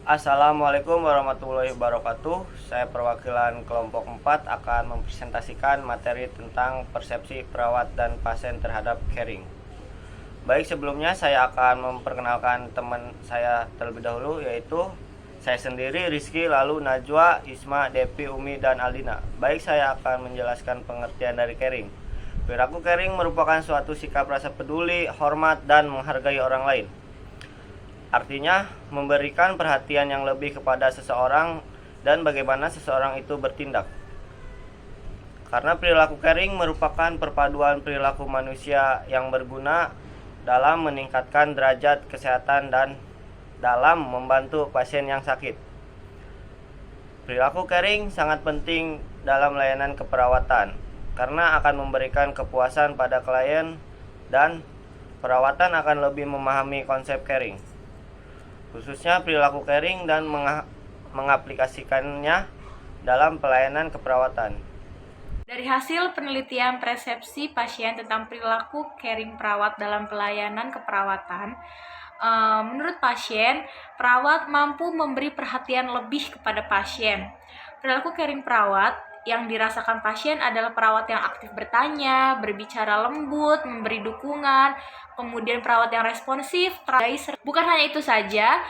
Assalamualaikum warahmatullahi wabarakatuh. Saya perwakilan kelompok 4 akan mempresentasikan materi tentang persepsi perawat dan pasien terhadap caring. Baik, sebelumnya saya akan memperkenalkan teman saya terlebih dahulu, yaitu saya sendiri, Rizky, lalu Najwa, Isma, Depi, Umi, dan Aldina. Baik, saya akan menjelaskan pengertian dari caring. Perilaku caring merupakan suatu sikap rasa peduli, hormat, dan menghargai orang lain. Artinya, memberikan perhatian yang lebih kepada seseorang dan bagaimana seseorang itu bertindak. Karena perilaku caring merupakan perpaduan perilaku manusia yang berguna dalam meningkatkan derajat kesehatan dan dalam membantu pasien yang sakit. Perilaku caring sangat penting dalam layanan keperawatan karena akan memberikan kepuasan pada klien dan perawatan akan lebih memahami konsep caring, khususnya perilaku caring dan mengaplikasikannya dalam pelayanan keperawatan. Dari hasil penelitian persepsi pasien tentang perilaku caring perawat dalam pelayanan keperawatan, menurut pasien, perawat mampu memberi perhatian lebih kepada pasien. Perilaku caring perawat yang dirasakan pasien adalah perawat yang aktif bertanya, berbicara lembut, memberi dukungan, kemudian perawat yang responsif. Bukan hanya itu saja,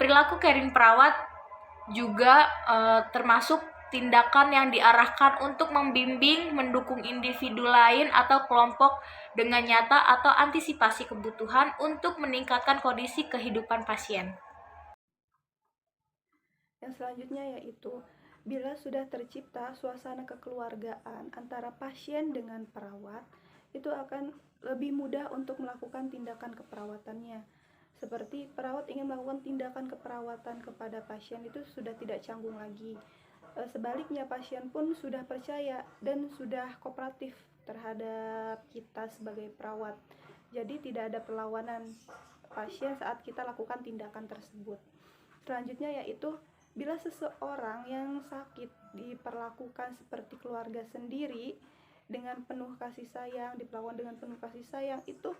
perilaku caring perawat juga termasuk tindakan yang diarahkan untuk membimbing, mendukung individu lain atau kelompok dengan nyata atau antisipasi kebutuhan untuk meningkatkan kondisi kehidupan pasien. Yang selanjutnya yaitu bila sudah tercipta suasana kekeluargaan antara pasien dengan perawat, itu akan lebih mudah untuk melakukan tindakan keperawatannya. Seperti perawat ingin melakukan tindakan keperawatan kepada pasien itu sudah tidak canggung lagi. Sebaliknya pasien pun sudah percaya dan sudah kooperatif terhadap kita sebagai perawat. Jadi tidak ada perlawanan pasien saat kita lakukan tindakan tersebut. Selanjutnya yaitu bila seseorang yang sakit diperlakukan seperti keluarga sendiri dengan penuh kasih sayang, diperlakukan dengan penuh kasih sayang, itu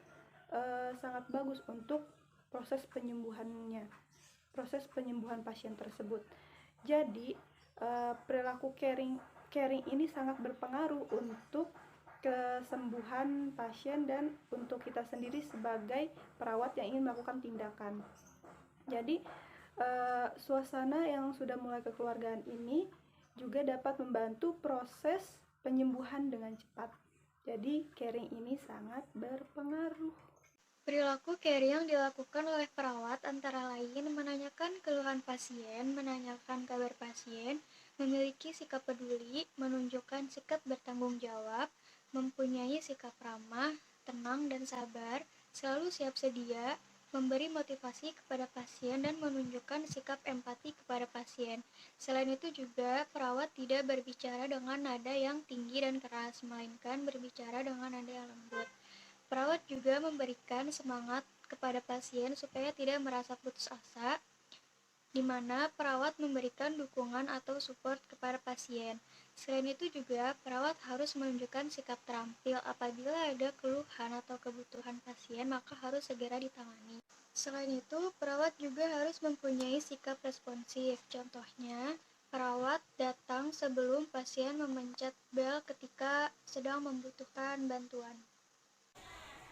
sangat bagus untuk proses penyembuhan pasien tersebut. Jadi perilaku caring ini sangat berpengaruh untuk kesembuhan pasien dan untuk kita sendiri sebagai perawat yang ingin melakukan tindakan. Jadi suasana yang sudah mulai kekeluargaan ini juga dapat membantu proses penyembuhan dengan cepat. Jadi caring ini sangat berpengaruh. Perilaku caring yang dilakukan oleh perawat antara lain menanyakan keluhan pasien, menanyakan kabar pasien, memiliki sikap peduli, menunjukkan sikap bertanggung jawab, mempunyai sikap ramah, tenang dan sabar, selalu siap sedia, memberi motivasi kepada pasien dan menunjukkan sikap empati kepada pasien. Selain itu juga, perawat tidak berbicara dengan nada yang tinggi dan keras, melainkan berbicara dengan nada yang lembut. Perawat juga memberikan semangat kepada pasien supaya tidak merasa putus asa, di mana perawat memberikan dukungan atau support kepada pasien. Selain itu juga, perawat harus menunjukkan sikap terampil apabila ada keluhan atau kebutuhan pasien, maka harus segera ditangani. Selain itu, perawat juga harus mempunyai sikap responsif. Contohnya, perawat datang sebelum pasien memencet bel ketika sedang membutuhkan bantuan.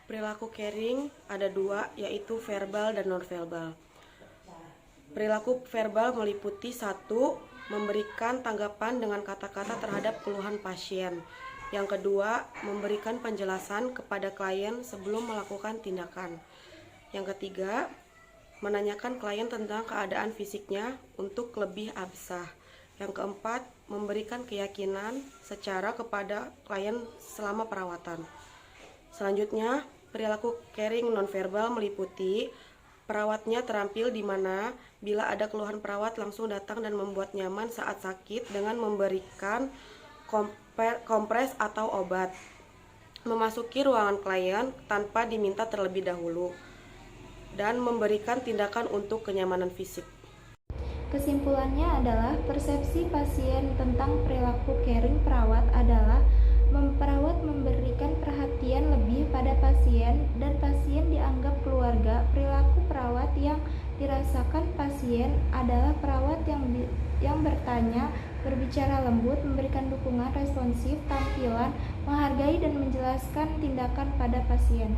Perilaku caring ada dua, yaitu verbal dan non-verbal. Perilaku verbal meliputi 1. Memberikan tanggapan dengan kata-kata terhadap keluhan pasien. Yang kedua, memberikan penjelasan kepada klien sebelum melakukan tindakan. Yang ketiga, menanyakan klien tentang keadaan fisiknya untuk lebih absah. Yang keempat, memberikan keyakinan secara kepada klien selama perawatan. Selanjutnya, perilaku caring nonverbal meliputi perawatnya terampil di mana bila ada keluhan perawat langsung datang dan membuat nyaman saat sakit dengan memberikan kompres atau obat, memasuki ruangan klien tanpa diminta terlebih dahulu, dan memberikan tindakan untuk kenyamanan fisik. Kesimpulannya adalah persepsi pasien tentang perilaku caring perawat adalah perawat memberikan perhatian lebih pada pasien dan pasien dianggap keluarga. Perilaku perawat yang dirasakan pasien adalah perawat yang bertanya, berbicara lembut, memberikan dukungan responsif, tampilan, menghargai dan menjelaskan tindakan pada pasien.